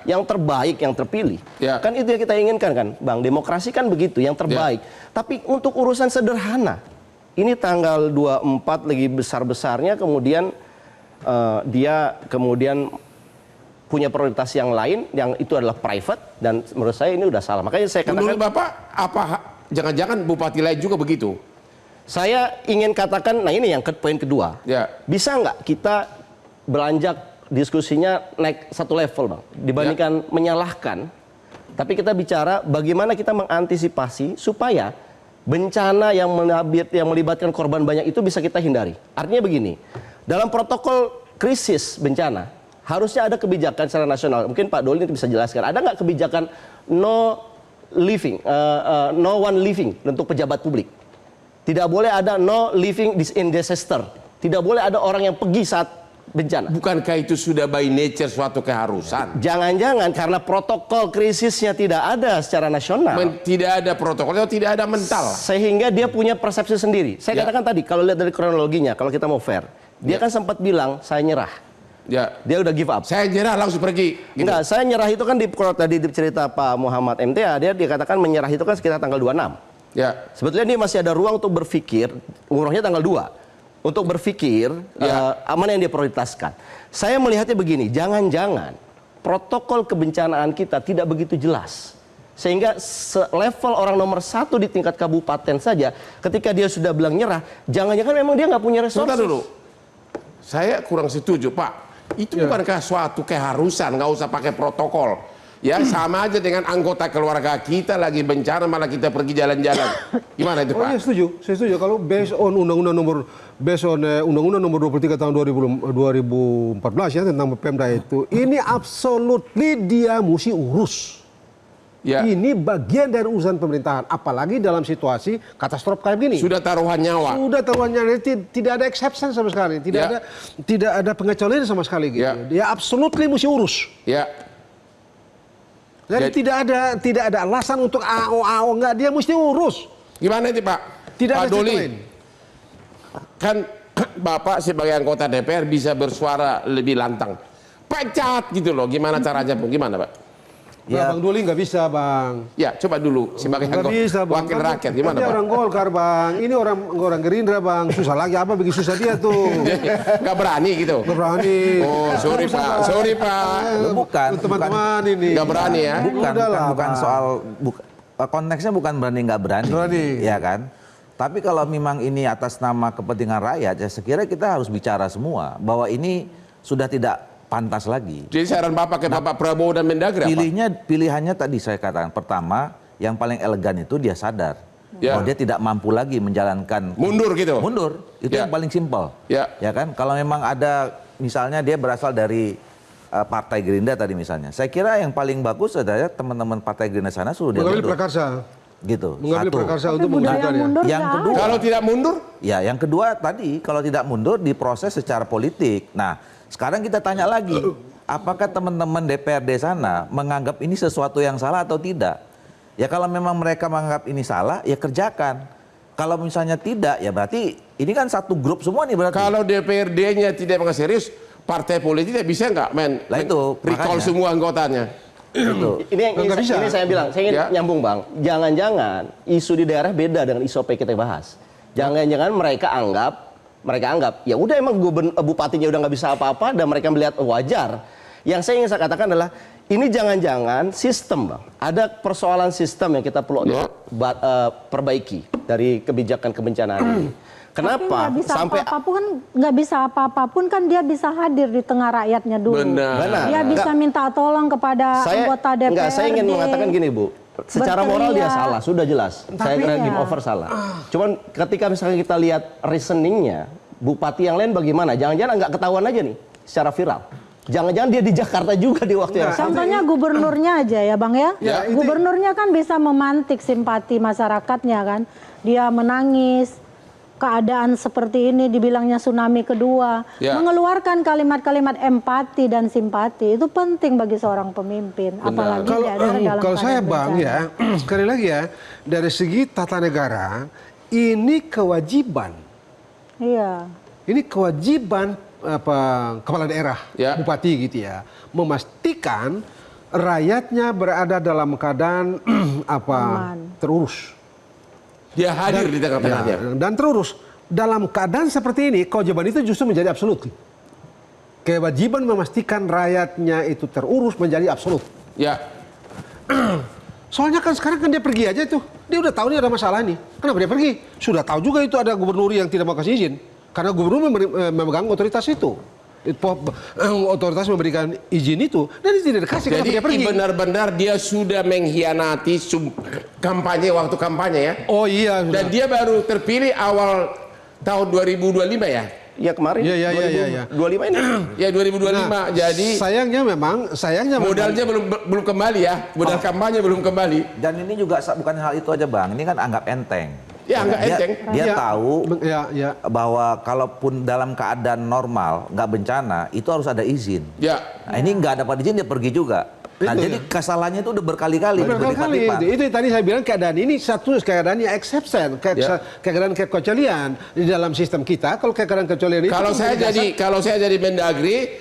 [SPEAKER 9] Yang terbaik, yang terpilih. Kan itu yang kita inginkan kan, Bang. Demokrasi kan begitu, yang terbaik. Tapi untuk urusan sederhana, ini tanggal 24 lagi besar-besarnya, kemudian dia kemudian punya prioritas yang lain, yang itu adalah private, dan menurut saya ini udah salah. Makanya saya katakan...
[SPEAKER 3] Menurut Bapak, apa jangan-jangan bupati lain juga begitu?
[SPEAKER 9] Saya ingin katakan, nah ini yang poin kedua. Bisa nggak kita beranjak diskusinya naik satu level, Bang? Dibandingkan menyalahkan, tapi kita bicara bagaimana kita mengantisipasi supaya bencana yang melibatkan korban banyak itu bisa kita hindari. Artinya begini, dalam protokol krisis bencana, harusnya ada kebijakan secara nasional. Mungkin Pak Doli bisa jelaskan, ada nggak kebijakan no one living untuk pejabat publik? Tidak boleh ada no living in disaster. Tidak boleh ada orang yang pergi saat bencana.
[SPEAKER 3] Bukankah itu sudah by nature suatu keharusan?
[SPEAKER 9] Jangan-jangan karena protokol krisisnya tidak ada secara nasional.
[SPEAKER 3] Tidak ada protokol atau tidak ada mental.
[SPEAKER 9] Sehingga dia punya persepsi sendiri. Saya katakan tadi, kalau lihat dari kronologinya, kalau kita mau fair, dia kan sempat bilang, saya nyerah.
[SPEAKER 3] Ya.
[SPEAKER 9] Dia udah give up.
[SPEAKER 3] Saya nyerah langsung pergi. Gitu.
[SPEAKER 9] Enggak, saya nyerah itu kan kalau tadi di cerita Pak Muhammad MTA, dia dikatakan menyerah itu kan sekitar tanggal 26.
[SPEAKER 3] Ya.
[SPEAKER 9] Sebetulnya dia masih ada ruang untuk berpikir, umrohnya tanggal 2. Untuk berpikir mana yang dia prioritaskan. Saya melihatnya begini, jangan-jangan protokol kebencanaan kita tidak begitu jelas. Sehingga level orang nomor 1 di tingkat kabupaten saja, ketika dia sudah bilang nyerah, jangan-jangan memang dia nggak punya resources.
[SPEAKER 3] Sebentar dulu. Saya kurang setuju, Pak. Itu bukankah suatu keharusan, nggak usah pakai protokol. Ya sama aja dengan anggota keluarga kita lagi bencana malah kita pergi jalan-jalan. Gimana itu, Pak?
[SPEAKER 6] Oh iya setuju, saya setuju. Kalau based on Undang-Undang nomor 23 tahun 2014 ya tentang Pemda itu, ini absolutely dia mesti urus.
[SPEAKER 3] Ya.
[SPEAKER 6] Ini bagian dari urusan pemerintahan, apalagi dalam situasi katastrof kayak gini.
[SPEAKER 3] Sudah taruhan nyawa.
[SPEAKER 6] Sudah taruhan nyawa, tidak ada exception sama sekali, tidak ada pengecualian sama sekali gitu. Dia absolutely mesti urus.
[SPEAKER 3] Ya.
[SPEAKER 6] Jadi tidak ada alasan untuk AO enggak, dia mesti urus.
[SPEAKER 3] Gimana itu, Pak?
[SPEAKER 6] Tidak
[SPEAKER 3] Pak
[SPEAKER 6] ada
[SPEAKER 3] Doli.
[SPEAKER 6] lain.
[SPEAKER 3] Kan Bapak sebagai anggota DPR bisa bersuara lebih lantang. Pecat gitu loh. Gimana caranya, Bung? Gimana, Pak?
[SPEAKER 6] Ya. Bang Doli nggak bisa, Bang.
[SPEAKER 3] Ya, coba dulu sebagai
[SPEAKER 6] Nggak bisa, Bang.
[SPEAKER 3] wakil rakyat gimana,
[SPEAKER 6] Dia
[SPEAKER 3] Pak?
[SPEAKER 6] orang Golkar, Bang. Ini orang Gerindra, Bang. Susah lagi apa bikin susah dia tuh.
[SPEAKER 3] Nggak berani gitu.
[SPEAKER 6] Nggak berani.
[SPEAKER 3] Oh, sorry, Pak. Sorry, Pak.
[SPEAKER 7] Bukan.
[SPEAKER 6] Teman-teman ini.
[SPEAKER 3] Nggak berani ya?
[SPEAKER 7] Bukan soal konteksnya bukan berani nggak berani. Ya kan? Tapi kalau memang ini atas nama kepentingan rakyat, ya sekira kita harus bicara semua bahwa ini sudah tidak pantas lagi.
[SPEAKER 3] Jadi saran Bapak ke Bapak Prabowo dan Mendagri apa?
[SPEAKER 7] Pilihannya tadi saya katakan, pertama yang paling elegan itu dia sadar bahwa dia tidak mampu lagi menjalankan
[SPEAKER 3] mundur gitu.
[SPEAKER 7] Mundur itu yang paling simpel. Ya kan? Kalau memang ada misalnya dia berasal dari Partai Gerindra tadi misalnya. Saya kira yang paling bagus adalah teman-teman Partai Gerindra sana suruh dia
[SPEAKER 6] mengambil
[SPEAKER 7] mundur.
[SPEAKER 6] prakarsa.
[SPEAKER 7] Gitu.
[SPEAKER 6] Mengambil prakarsa untuk
[SPEAKER 8] budaya mundur
[SPEAKER 7] Yang kedua,
[SPEAKER 3] kalau tidak mundur?
[SPEAKER 7] Ya, yang kedua tadi kalau tidak mundur diproses secara politik. Nah, sekarang kita tanya lagi, apakah teman-teman DPRD sana menganggap ini sesuatu yang salah atau tidak? Ya kalau memang mereka menganggap ini salah, ya kerjakan. Kalau misalnya tidak, ya berarti ini kan satu grup semua nih berarti.
[SPEAKER 3] Kalau DPRD-nya tidak menganggap serius, partai politik bisa nggak recall semua anggotanya?
[SPEAKER 9] Ini saya bilang, saya ingin nyambung, Bang. Jangan-jangan isu di daerah beda dengan isu apa yang kita bahas. Jangan-jangan mereka anggap ya udah emang bupatinya udah nggak bisa apa-apa dan mereka melihat wajar. Yang saya ingin katakan adalah ini jangan-jangan sistem, Bang. Ada persoalan sistem yang kita perlu perbaiki dari kebijakan kebencanaan ini. Kenapa?
[SPEAKER 8] Nggak bisa apa-apapun kan dia bisa hadir di tengah rakyatnya dulu.
[SPEAKER 3] Benar.
[SPEAKER 8] Dia bisa minta tolong kepada anggota DPRD.
[SPEAKER 9] Saya ingin mengatakan gini, Bu. Secara moral dia salah, sudah jelas. Saya kira game over salah. Cuman ketika misalnya kita lihat reasoningnya, bupati yang lain bagaimana? Jangan-jangan nggak ketahuan aja nih secara viral. Jangan-jangan dia di Jakarta juga di waktu yang sama.
[SPEAKER 8] Contohnya gubernurnya aja ya, Bang ya. Gubernurnya kan bisa memantik simpati masyarakatnya kan. Dia menangis. Keadaan seperti ini dibilangnya tsunami kedua, mengeluarkan kalimat-kalimat empati dan simpati itu penting bagi seorang pemimpin. Apalagi dalam
[SPEAKER 6] kalau saya, Bang, ya sekali lagi ya, dari segi tata negara ini kewajiban.
[SPEAKER 8] Iya.
[SPEAKER 6] Ini kewajiban kepala daerah, bupati gitu ya, memastikan rakyatnya berada dalam keadaan terurus.
[SPEAKER 3] Dia hadir di tengah-tengahnya.
[SPEAKER 6] Dan terurus. Dalam keadaan seperti ini, kewajiban itu justru menjadi absolut. Kewajiban memastikan rakyatnya itu terurus menjadi absolut.
[SPEAKER 3] Ya.
[SPEAKER 6] Soalnya kan sekarang kan dia pergi aja tuh. Dia udah tahu ini ada masalah nih. Kenapa dia pergi? Sudah tahu juga itu ada gubernur yang tidak mau kasih izin. Karena gubernur memegang otoritas itu. Otoritas memberikan izin itu dan tidak dikasih.
[SPEAKER 3] Jadi benar-benar dia sudah mengkhianati kampanye waktu kampanye ya.
[SPEAKER 6] Oh iya.
[SPEAKER 3] Dan dia baru terpilih awal tahun 2025 ya.
[SPEAKER 9] Ya kemarin.
[SPEAKER 6] Iya.
[SPEAKER 9] 2025 ini.
[SPEAKER 3] Ya 2025. Nah, jadi
[SPEAKER 6] sayangnya
[SPEAKER 3] modalnya belum kembali ya. Modal kampanye belum kembali.
[SPEAKER 7] Dan ini juga bukan hal itu aja, Bang. Ini kan anggap enteng.
[SPEAKER 3] Ya, nggak enteng.
[SPEAKER 7] Dia
[SPEAKER 6] Ya.
[SPEAKER 7] tahu
[SPEAKER 6] Ya.
[SPEAKER 7] bahwa kalaupun dalam keadaan normal, nggak bencana, itu harus ada izin.
[SPEAKER 3] Ya.
[SPEAKER 7] Nah, ini nggak dapat izin, dia pergi juga. Nah,
[SPEAKER 6] Itu
[SPEAKER 7] jadi kesalahannya itu udah berkali-kali.
[SPEAKER 6] Berkali-kali itu tadi saya bilang keadaan ini satu keadaan yang exception, keadaan kekecualian di dalam sistem kita. Kalau keadaan kekecualian itu
[SPEAKER 3] Kalau saya jadi Mendagri,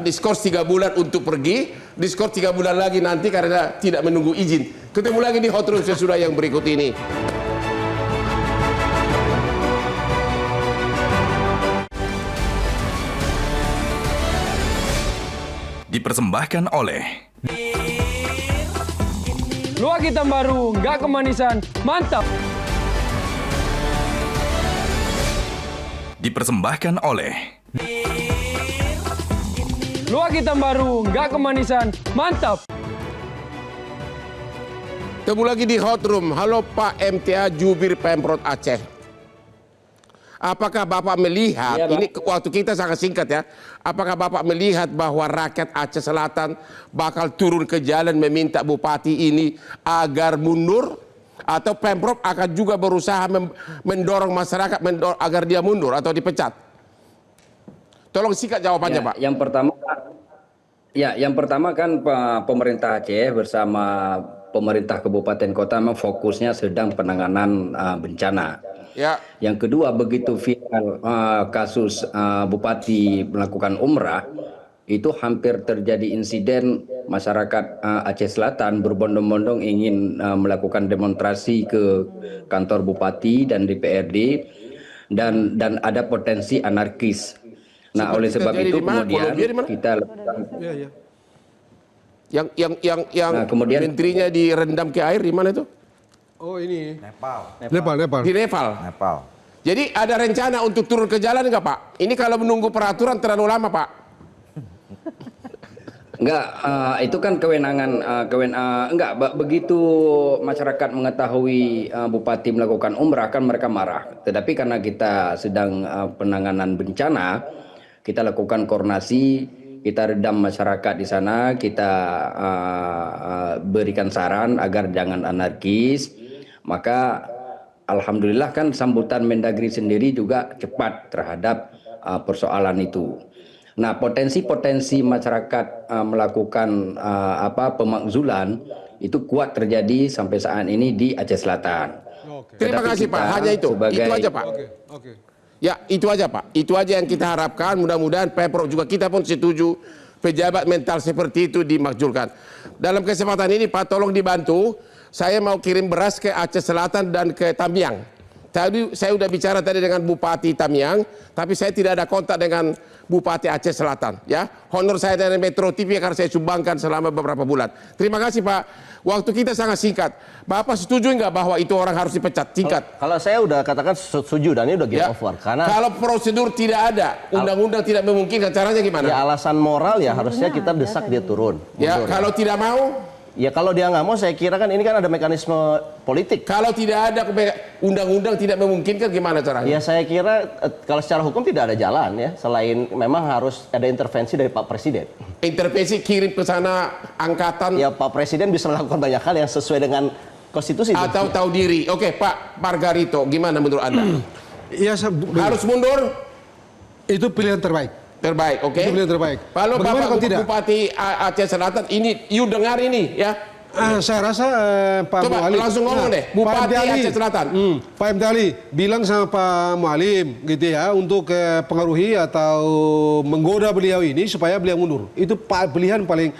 [SPEAKER 3] diskors 3 bulan untuk pergi, diskors 3 bulan lagi nanti karena tidak menunggu izin. Ketemu lagi di Hot Room sesudah yang berikut ini.
[SPEAKER 1] Dipersembahkan oleh
[SPEAKER 2] Luak hitam baru, nggak kemanisan, mantap.
[SPEAKER 1] Dipersembahkan oleh
[SPEAKER 2] Luak hitam baru, nggak kemanisan, mantap.
[SPEAKER 3] Ketemu lagi di Hot Room. Halo Pak MTA Jubir Pemprov Aceh. Apakah Bapak melihat,
[SPEAKER 5] Ya, Pak.
[SPEAKER 3] ini waktu kita sangat singkat ya, apakah Bapak melihat bahwa rakyat Aceh Selatan bakal turun ke jalan meminta Bupati ini agar mundur? Atau Pemprov akan juga berusaha mendorong masyarakat agar dia mundur atau dipecat? Tolong singkat jawabannya, Pak.
[SPEAKER 5] Yang pertama kan pemerintah Aceh bersama pemerintah kabupaten kota memang fokusnya sedang penanganan bencana.
[SPEAKER 3] Ya.
[SPEAKER 5] Yang kedua, begitu viral kasus bupati melakukan umrah, itu hampir terjadi insiden masyarakat Aceh Selatan berbondong-bondong ingin melakukan demonstrasi ke kantor bupati dan DPRD dan ada potensi anarkis. Nah, oleh sebab itu kemudian kita
[SPEAKER 3] yang
[SPEAKER 5] kemudian
[SPEAKER 3] menterinya direndam ke air di mana itu?
[SPEAKER 6] Oh ini
[SPEAKER 7] Nepal.
[SPEAKER 3] Di Nepal. Jadi ada rencana untuk turun ke jalan nggak, Pak? Ini kalau menunggu peraturan terlalu lama, Pak.
[SPEAKER 5] Enggak, itu kan kewenangan begitu masyarakat mengetahui bupati melakukan umrah kan mereka marah. Tetapi karena kita sedang penanganan bencana, kita lakukan koordinasi, kita redam masyarakat di sana, kita berikan saran agar jangan anarkis. Maka alhamdulillah kan sambutan Mendagri sendiri juga cepat terhadap persoalan itu. Nah, potensi-potensi masyarakat melakukan pemakzulan itu kuat terjadi sampai saat ini di Aceh Selatan.
[SPEAKER 3] Terima kasih, Pak. Hanya itu. Itu aja, Pak. Ya, itu aja, Pak. Itu aja yang kita harapkan. Mudah-mudahan Pemprov juga kita pun setuju pejabat mental seperti itu dimakzulkan. Dalam kesempatan ini, Pak, tolong dibantu. Saya mau kirim beras ke Aceh Selatan dan ke Tamiang. Tadi saya sudah bicara tadi dengan Bupati Tamiang, tapi saya tidak ada kontak dengan Bupati Aceh Selatan. Ya, honor saya dari Metro TV akan saya sumbangkan selama beberapa bulan. Terima kasih, Pak. Waktu kita sangat singkat. Bapak setuju nggak bahwa itu orang harus dipecat? Singkat.
[SPEAKER 9] Kalau saya udah katakan setuju dan ini udah game over karena
[SPEAKER 3] kalau prosedur tidak ada, undang-undang tidak memungkinkan, caranya gimana?
[SPEAKER 9] ya alasan moral ya harusnya kita desak dia turun.
[SPEAKER 3] Ya,
[SPEAKER 9] mundur.
[SPEAKER 3] kalau tidak mau.
[SPEAKER 9] Ya kalau dia nggak mau, saya kira kan ini kan ada mekanisme politik.
[SPEAKER 3] Kalau tidak ada undang-undang tidak memungkinkan, gimana caranya?
[SPEAKER 9] Ya saya kira kalau secara hukum tidak ada jalan ya, selain memang harus ada intervensi dari Pak Presiden.
[SPEAKER 3] Intervensi kirim ke sana angkatan.
[SPEAKER 9] Ya Pak Presiden bisa melakukan banyak hal yang sesuai dengan konstitusi.
[SPEAKER 3] Atau tahu diri. Oke, Pak Margarito, gimana menurut Anda?
[SPEAKER 6] ya
[SPEAKER 3] Harus mundur?
[SPEAKER 6] itu pilihan terbaik.
[SPEAKER 3] Terbaik, oke?
[SPEAKER 6] Itu pilihan terbaik.
[SPEAKER 3] Kalau
[SPEAKER 6] Bagaimana
[SPEAKER 3] Bapak
[SPEAKER 6] kalau tidak?
[SPEAKER 3] Bupati Aceh Selatan ini, you dengar ini ya.
[SPEAKER 6] Saya rasa Pak
[SPEAKER 3] Coba
[SPEAKER 6] Mualim
[SPEAKER 3] langsung ngomong deh, Bupati Aceh Selatan.
[SPEAKER 6] Pak MT Ali bilang sama Pak Mualim gitu ya untuk pengaruhi atau menggoda beliau ini supaya beliau mundur. Itu pilihan paling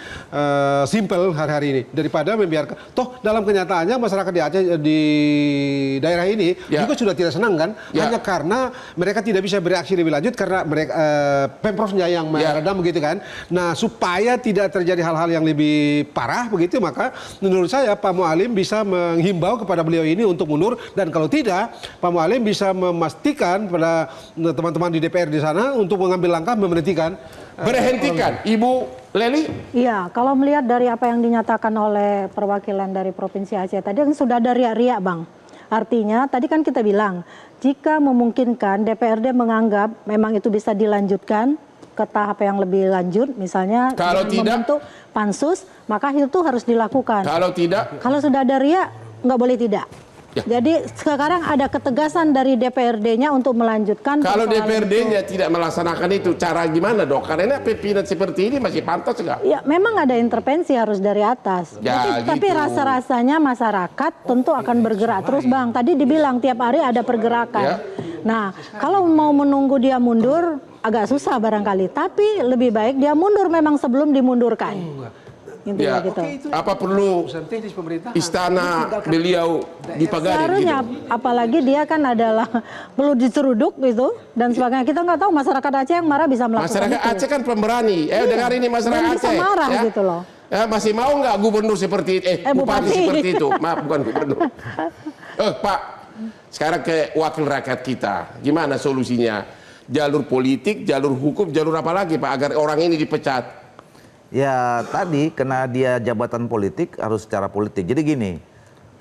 [SPEAKER 6] simpel hari-hari ini daripada membiarkan. Toh dalam kenyataannya masyarakat di Aceh di daerah ini juga sudah tidak senang kan, hanya karena mereka tidak bisa bereaksi lebih lanjut karena mereka Pemprovnya yang meredam begitu kan. Nah supaya tidak terjadi hal-hal yang lebih parah begitu maka menurut saya Pak Mualim bisa menghimbau kepada beliau ini untuk mundur dan kalau tidak Pak Mualim bisa memastikan pada teman-teman di DPR di sana untuk mengambil langkah memberhentikan.
[SPEAKER 3] Berhentikan, Ibu Leli?
[SPEAKER 8] Iya, kalau melihat dari apa yang dinyatakan oleh perwakilan dari Provinsi Aceh tadi kan sudah ada riak-riak, Bang. Artinya tadi kan kita bilang jika memungkinkan DPRD menganggap memang itu bisa dilanjutkan ke tahap yang lebih lanjut, misalnya
[SPEAKER 3] kalau tidak
[SPEAKER 8] membentuk pansus, maka itu harus dilakukan.
[SPEAKER 3] Kalau tidak,
[SPEAKER 8] kalau sudah ada riak, nggak boleh tidak. Jadi sekarang ada ketegasan dari DPRD-nya untuk melanjutkan.
[SPEAKER 3] Kalau
[SPEAKER 8] persoalan
[SPEAKER 3] DPRD-nya
[SPEAKER 8] itu.
[SPEAKER 3] tidak melaksanakan itu, cara gimana dok? Karena pimpinan seperti ini masih pantas nggak?
[SPEAKER 8] Ya, memang ada intervensi harus dari atas.
[SPEAKER 3] Ya,
[SPEAKER 8] Tapi
[SPEAKER 3] gitu.
[SPEAKER 8] rasa-rasanya masyarakat tentu akan bergerak terus, Bang. Tadi dibilang tiap hari ada pergerakan.
[SPEAKER 3] Ya.
[SPEAKER 8] Nah, kalau mau menunggu dia mundur agak susah barangkali. Tapi lebih baik dia mundur memang sebelum dimundurkan. Intinya
[SPEAKER 3] Ya.
[SPEAKER 8] gitu.
[SPEAKER 3] Apa perlu
[SPEAKER 6] teknis pemerintahan.
[SPEAKER 3] istana beliau dipagari
[SPEAKER 8] Seharusnya,
[SPEAKER 3] gitu?
[SPEAKER 8] apalagi dia kan adalah perlu diceruduk gitu dan sebagainya. Kita nggak tahu masyarakat Aceh yang marah bisa melakukan
[SPEAKER 3] Masyarakat
[SPEAKER 8] itu.
[SPEAKER 3] Aceh kan pemberani. Dengar ini masyarakat
[SPEAKER 8] Dan bisa
[SPEAKER 3] Aceh.
[SPEAKER 8] marah
[SPEAKER 3] ya.
[SPEAKER 8] gitu loh.
[SPEAKER 3] Masih mau nggak gubernur seperti bupati
[SPEAKER 8] bupati.
[SPEAKER 3] seperti itu? Maaf, bukan gubernur. Pak, sekarang ke wakil rakyat kita. Gimana solusinya? Jalur politik, jalur hukum, jalur apa lagi Pak agar orang ini dipecat?
[SPEAKER 7] Ya tadi kena dia jabatan politik harus secara politik. Jadi gini,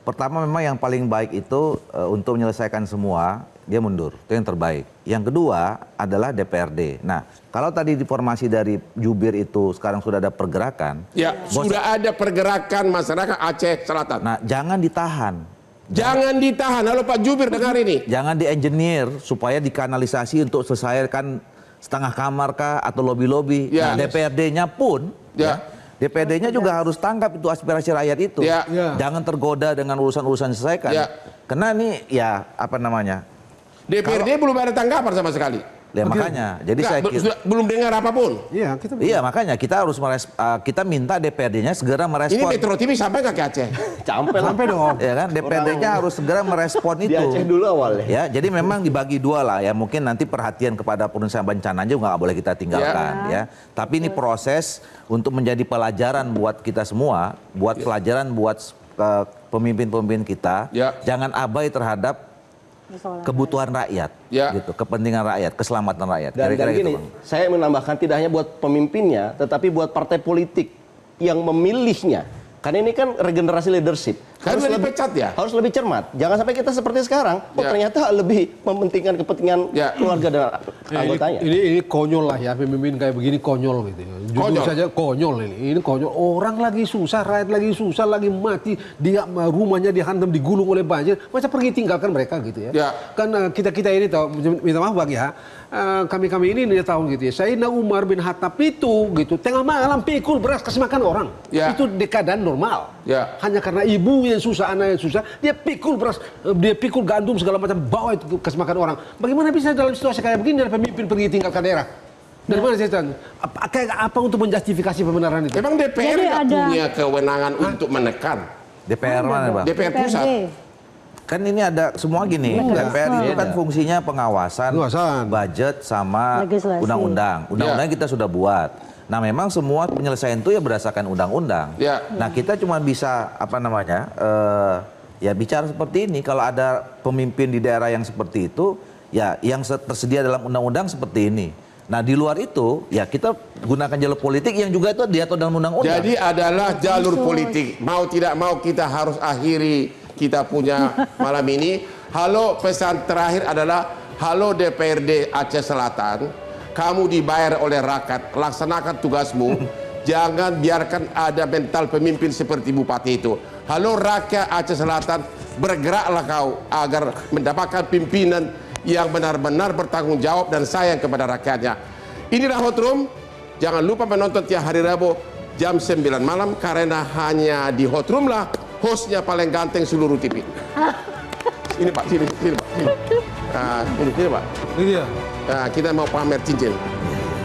[SPEAKER 7] pertama memang yang paling baik itu untuk menyelesaikan semua dia mundur, itu yang terbaik. Yang kedua adalah DPRD. Nah kalau tadi informasi dari jubir itu sekarang sudah ada pergerakan.
[SPEAKER 3] Ya, sudah ada pergerakan masyarakat Aceh Selatan.
[SPEAKER 7] Nah jangan ditahan.
[SPEAKER 3] Jangan ditahan. Halo Pak Jubir dengar ini.
[SPEAKER 7] Jangan di-engineer supaya dikanalisasi untuk selesaikan setengah kamar kah atau lobi-lobi.
[SPEAKER 3] Ya.
[SPEAKER 7] Nah, DPRD-nya pun, DPRD-nya juga harus tangkap itu aspirasi rakyat itu.
[SPEAKER 3] Ya.
[SPEAKER 7] Jangan tergoda dengan urusan-urusan diselesaikan.
[SPEAKER 3] Ya.
[SPEAKER 7] Karena ini ya apa namanya?
[SPEAKER 3] DPRD belum ada tanggapan sama sekali.
[SPEAKER 7] Ya makanya. Jadi saya kira,
[SPEAKER 3] Belum dengar apapun.
[SPEAKER 6] Iya, kita
[SPEAKER 7] iya makanya kita harus kita minta DPRD-nya segera
[SPEAKER 3] Ini
[SPEAKER 7] merespon.
[SPEAKER 3] Metro TV sampai nggak ke Aceh?
[SPEAKER 9] Sampai
[SPEAKER 6] dong.
[SPEAKER 7] Ya kan, DPRD-nya harus segera merespon
[SPEAKER 9] Di
[SPEAKER 7] itu.
[SPEAKER 9] Aceh dulu awalnya.
[SPEAKER 7] Ya, jadi memang dibagi dua lah ya. Mungkin nanti perhatian kepada penyelesaian bencana juga nggak boleh kita tinggalkan ya. Tapi ini proses untuk menjadi pelajaran buat kita semua, buat pelajaran buat pemimpin-pemimpin kita.
[SPEAKER 3] Ya.
[SPEAKER 7] Jangan abai terhadap kebutuhan rakyat, gitu, kepentingan rakyat, keselamatan rakyat.
[SPEAKER 9] Dan
[SPEAKER 7] Kira-kira
[SPEAKER 9] gini,
[SPEAKER 7] gitu, Bang.
[SPEAKER 9] saya menambahkan tidak hanya buat pemimpinnya, tetapi buat partai politik yang memilihnya. Karena ini kan regenerasi leadership.
[SPEAKER 3] Kan udah dipecat ya?
[SPEAKER 9] Harus lebih cermat. Jangan sampai kita seperti sekarang. Ternyata lebih mementingkan kepentingan keluarga dan anggotanya.
[SPEAKER 6] Ini konyol lah ya, pemimpin kayak begini konyol gitu. Jujur
[SPEAKER 3] Konyol.
[SPEAKER 6] saja konyol ini. Ini konyol. Orang lagi susah, rakyat lagi susah, lagi mati. Dia rumahnya dihantam, digulung oleh banjir. Masa pergi tinggalkan mereka gitu ya?
[SPEAKER 3] Ya.
[SPEAKER 6] Kan kita ini tahu, minta maaf Bang ya. Kami ini tahun gitu ya. Sayyidina Umar bin Khattab itu gitu, tengah malam pikul beras kasih makan orang.
[SPEAKER 3] Ya.
[SPEAKER 6] Itu keadaan normal.
[SPEAKER 3] Ya.
[SPEAKER 6] Hanya karena ibu yang susah, anak yang susah, dia pikul beras, dia pikul gandum segala macam, bawa itu kasih makan orang. Bagaimana bisa dalam situasi kayak begini ada pemimpin pergi tinggalkan daerah? Dari mana saya tahu? Apa untuk menjustifikasi pembenaran itu?
[SPEAKER 3] Emang DPR
[SPEAKER 8] Jadi
[SPEAKER 3] nggak
[SPEAKER 8] ada-
[SPEAKER 3] punya kewenangan untuk menekan?
[SPEAKER 7] DPR mana, Bang?
[SPEAKER 3] DPR pusat.
[SPEAKER 7] Kan ini ada semua gini, DPR itu kan fungsinya pengawasan, budget sama
[SPEAKER 8] Legislasi.
[SPEAKER 7] undang-undang. Undang-undang kita sudah buat. Nah memang semua penyelesaian itu ya berdasarkan undang-undang.
[SPEAKER 3] Ya.
[SPEAKER 7] Nah kita cuma bisa apa namanya, ya bicara seperti ini. Kalau ada pemimpin di daerah yang seperti itu, ya yang tersedia dalam undang-undang seperti ini. Nah di luar itu, ya kita gunakan jalur politik yang juga itu diatur dalam undang-undang.
[SPEAKER 3] Jadi adalah jalur politik. Mau tidak mau kita harus akhiri kita punya malam ini. Halo, pesan terakhir adalah halo DPRD Aceh Selatan. Kamu dibayar oleh rakyat, laksanakan tugasmu. Jangan biarkan ada mental pemimpin seperti bupati itu. Halo rakyat Aceh Selatan, bergeraklah kau agar mendapatkan pimpinan yang benar-benar bertanggung jawab dan sayang kepada rakyatnya. Inilah Hot Room. Jangan lupa menonton tiap hari Rabu jam 9 malam karena hanya di Hot Room lah hostnya paling ganteng seluruh TV. Ini Pak, sini Pak, sini. Sini Pak.
[SPEAKER 6] Ini dia.
[SPEAKER 3] Nah, kita mau pamer cincin.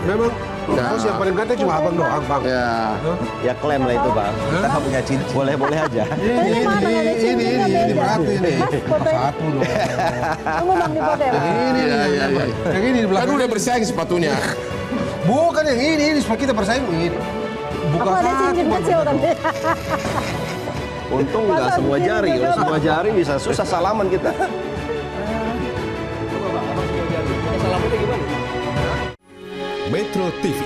[SPEAKER 6] Memang host yang paling ganteng cuma abang doang, Bang.
[SPEAKER 3] Ya.
[SPEAKER 9] Ya klaim lah itu Bang.
[SPEAKER 7] Kita nggak punya cincin.
[SPEAKER 9] Boleh-boleh aja.
[SPEAKER 6] Ini berarti ini. Satu dong.
[SPEAKER 8] Tunggu Bang di foto ya.
[SPEAKER 6] Ini. Yang ini di
[SPEAKER 3] Kan
[SPEAKER 6] belakang.
[SPEAKER 3] udah bersaing sepatunya.
[SPEAKER 6] Bukan yang ini supaya kita bersaing ini. Bukan
[SPEAKER 8] Apa ada cincin kecil tapi?
[SPEAKER 9] Untung nggak
[SPEAKER 8] Masa
[SPEAKER 9] semua
[SPEAKER 8] begini
[SPEAKER 9] jari.
[SPEAKER 8] juga,
[SPEAKER 9] Kalau
[SPEAKER 8] Bang?
[SPEAKER 9] semua jari bisa susah salaman kita.
[SPEAKER 10] Metro TV.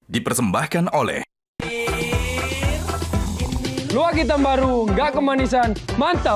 [SPEAKER 1] Dipersembahkan oleh
[SPEAKER 2] Luak hitam baru, nggak kemanisan, mantap.